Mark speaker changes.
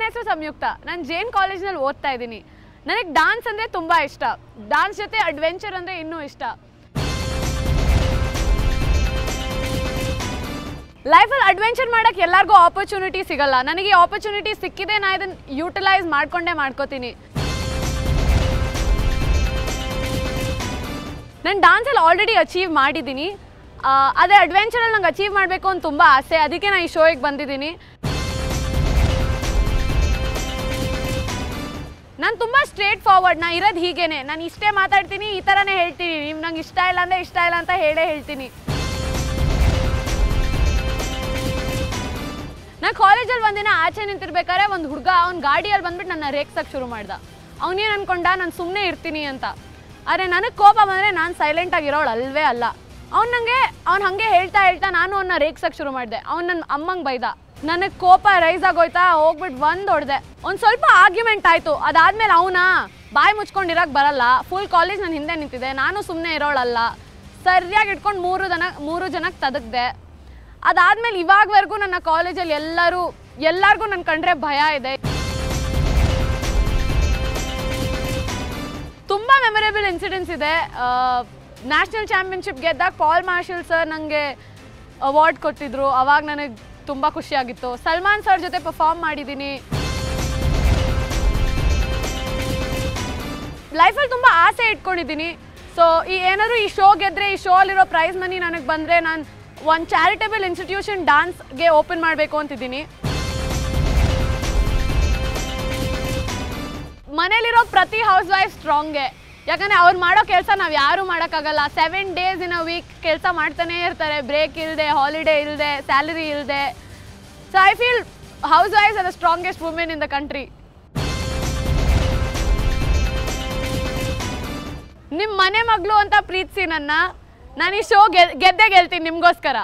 Speaker 1: ನನ್ನ ಹೆಸರು ಸಂಯುಕ್ತ. ನಾನು ಜೈನ್ ಕಾಲೇಜ್ನಲ್ಲಿ ಓದ್ತಾ ಇದ್ದೀನಿ. ನನಗೆ ಡಾನ್ಸ್ ಅಂದರೆ ತುಂಬ ಇಷ್ಟ. ಡಾನ್ಸ್ ಜೊತೆ ಅಡ್ವೆಂಚರ್ ಅಂದರೆ ಇನ್ನೂ ಇಷ್ಟ. ಲೈಫಲ್ಲಿ ಅಡ್ವೆಂಚರ್ ಮಾಡೋಕ್ಕೆ ಎಲ್ಲರಿಗೂ ಆಪರ್ಚುನಿಟಿ ಸಿಗಲ್ಲ. ನನಗೆ ಈ ಆಪರ್ಚುನಿಟಿ ಸಿಕ್ಕಿದೆ, ನಾನು ಇದನ್ನು ಯೂಟಿಲೈಸ್ ಮಾಡ್ಕೋತೀನಿ. ನಾನು ಡಾನ್ಸಲ್ಲಿ ಆಲ್ರೆಡಿ ಅಚೀವ್ ಮಾಡಿದ್ದೀನಿ. ಅದೇ ಅಡ್ವೆಂಚರಲ್ಲಿ ನಂಗೆ ಅಚೀವ್ ಮಾಡಬೇಕು ಅಂತ ತುಂಬ ಆಸೆ. ಅದಕ್ಕೆ ನಾನು ಈ ಶೋಗೆ ಬಂದಿದ್ದೀನಿ. ನಾನು ತುಂಬ ಸ್ಟ್ರೇಟ್ ಫಾರ್ವರ್ಡ್. ನಾನು ಇರೋದು ಹೀಗೇನೆ. ನಾನು ಇಷ್ಟೇ ಮಾತಾಡ್ತೀನಿ, ಈ ಥರನೇ ಹೇಳ್ತೀನಿ. ನೀವು ನಂಗೆ ಇಷ್ಟ ಇಲ್ಲ ಅಂದರೆ ಇಷ್ಟ ಇಲ್ಲ ಅಂತ ಹೇಳ್ತೀನಿ. ನಾನು ಕಾಲೇಜಲ್ಲಿ ಒಂದಿನ ಆಚೆ ನಿಂತಿರ್ಬೇಕಾದ್ರೆ ಒಂದು ಹುಡುಗ ಅವ್ನ ಗಾಡಿಯಲ್ಲಿ ಬಂದ್ಬಿಟ್ಟು ನನ್ನ ರೇಗ್ಸಕ್ಕೆ ಶುರು ಮಾಡ್ದ. ಅವನೇನು ಅನ್ಕೊಂಡ ನಾನು ಸುಮ್ಮನೆ ಇರ್ತೀನಿ ಅಂತ. ಆದರೆ ನನಗೆ ಕೋಪ ಬಂದರೆ ನಾನು ಸೈಲೆಂಟಾಗಿರೋಳು ಅಲ್ವೇ ಅಲ್ಲ. ಅವ್ನು ಹಾಗೆ ಹೇಳ್ತಾ ನಾನು ಅವನ್ನ ರೇಗ್ಸಕ್ಕೆ ಶುರು ಮಾಡಿದೆ. ಅವ್ನು ನನ್ನ ಅಮ್ಮಂಗೆ ಬೈದ. ನನಗೆ ಕೋಪ ರೈಸ್ ಆಗೋಯ್ತಾ, ಹೋಗ್ಬಿಟ್ಟು ಹೊಡೆದೆ. ಒಂದು ಸ್ವಲ್ಪ ಆರ್ಗ್ಯುಮೆಂಟ್ ಆಯಿತು. ಅದಾದಮೇಲೆ ಬಾಯಿ ಮುಚ್ಕೊಂಡಿರೋಕ್ಕೆ ಬರಲ್ಲ. ಫುಲ್ ಕಾಲೇಜ್ ನನ್ನ ಹಿಂದೆ ನಿಂತಿದೆ. ನಾನು ಸುಮ್ಮನೆ ಇರೋಳಲ್ಲ. ಸರಿಯಾಗಿ ಇಟ್ಕೊಂಡು ಮೂರು ಜನಕ್ಕೆ ತದಕ್ದೆ. ಅದಾದಮೇಲೆ ಇವಾಗವರೆಗೂ ನನ್ನ ಕಾಲೇಜಲ್ಲಿ ಎಲ್ಲರಿಗೂ ನನ್ನ ಕಂಡ್ರೆ ಭಯ ಇದೆ. ತುಂಬ ಮೆಮೊರೇಬಲ್ ಇನ್ಸಿಡೆಂಟ್ಸ್ ಇದೆ. ನ್ಯಾಷನಲ್ ಚಾಂಪಿಯನ್ಶಿಪ್ ಗೆದ್ದಾಗ ಪಾಲ್ ಮಾರ್ಷಲ್ ಸರ್ ನನಗೆ ಅವಾರ್ಡ್ ಕೊಟ್ಟಿದ್ರು. ಅವಾಗ ನನಗೆ ತುಂಬ ಖುಷಿಯಾಗಿತ್ತು. ಸಲ್ಮಾನ್ ಸರ್ ಜೊತೆ ಪರ್ಫಾರ್ಮ್ ಮಾಡಿದ್ದೀನಿ. ಲೈಫಲ್ಲಿ ತುಂಬ ಆಸೆ ಇಟ್ಕೊಂಡಿದ್ದೀನಿ. ಸೊ ಏನಾದರೂ ಈ ಶೋ ಗೆದ್ದರೆ, ಈ ಶೋ ಅಲ್ಲಿರೋ ಪ್ರೈಸ್ ಮನಿ ನನಗೆ ಬಂದರೆ, ನಾನು ಒಂದು ಚಾರಿಟೇಬಲ್ ಇನ್ಸ್ಟಿಟ್ಯೂಷನ್ ಡಾನ್ಸ್ಗೆ ಓಪನ್ ಮಾಡಬೇಕು ಅಂತಿದ್ದೀನಿ. ಮನೇಲಿರೋ ಪ್ರತಿ ಹೌಸ್ ವೈಫ್ ಸ್ಟ್ರಾಂಗೆ. ಯಾಕಂದರೆ ಅವ್ರು ಮಾಡೋ ಕೆಲಸ ನಾವು ಯಾರೂ ಮಾಡೋಕ್ಕಾಗಲ್ಲ. 7 days in a week ಕೆಲಸ ಮಾಡ್ತಾನೇ ಇರ್ತಾರೆ. ಬ್ರೇಕ್ ಇಲ್ಲದೆ, ಹಾಲಿಡೇ ಇಲ್ಲದೆ, ಸ್ಯಾಲರಿ ಇಲ್ಲದೆ. So I feel house wives are the strongest women in the country. ನಿಮ್ಮ ಮನೆ ಮಗಳು ಅಂತ ಪ್ರೀತಿಸಿ ನನ್ನ. ನಾನು ಈ ಶೋ ಗೆದ್ದೇ ಗೆಲ್ತೀನಿ ನಿಮಗೋಸ್ಕರ.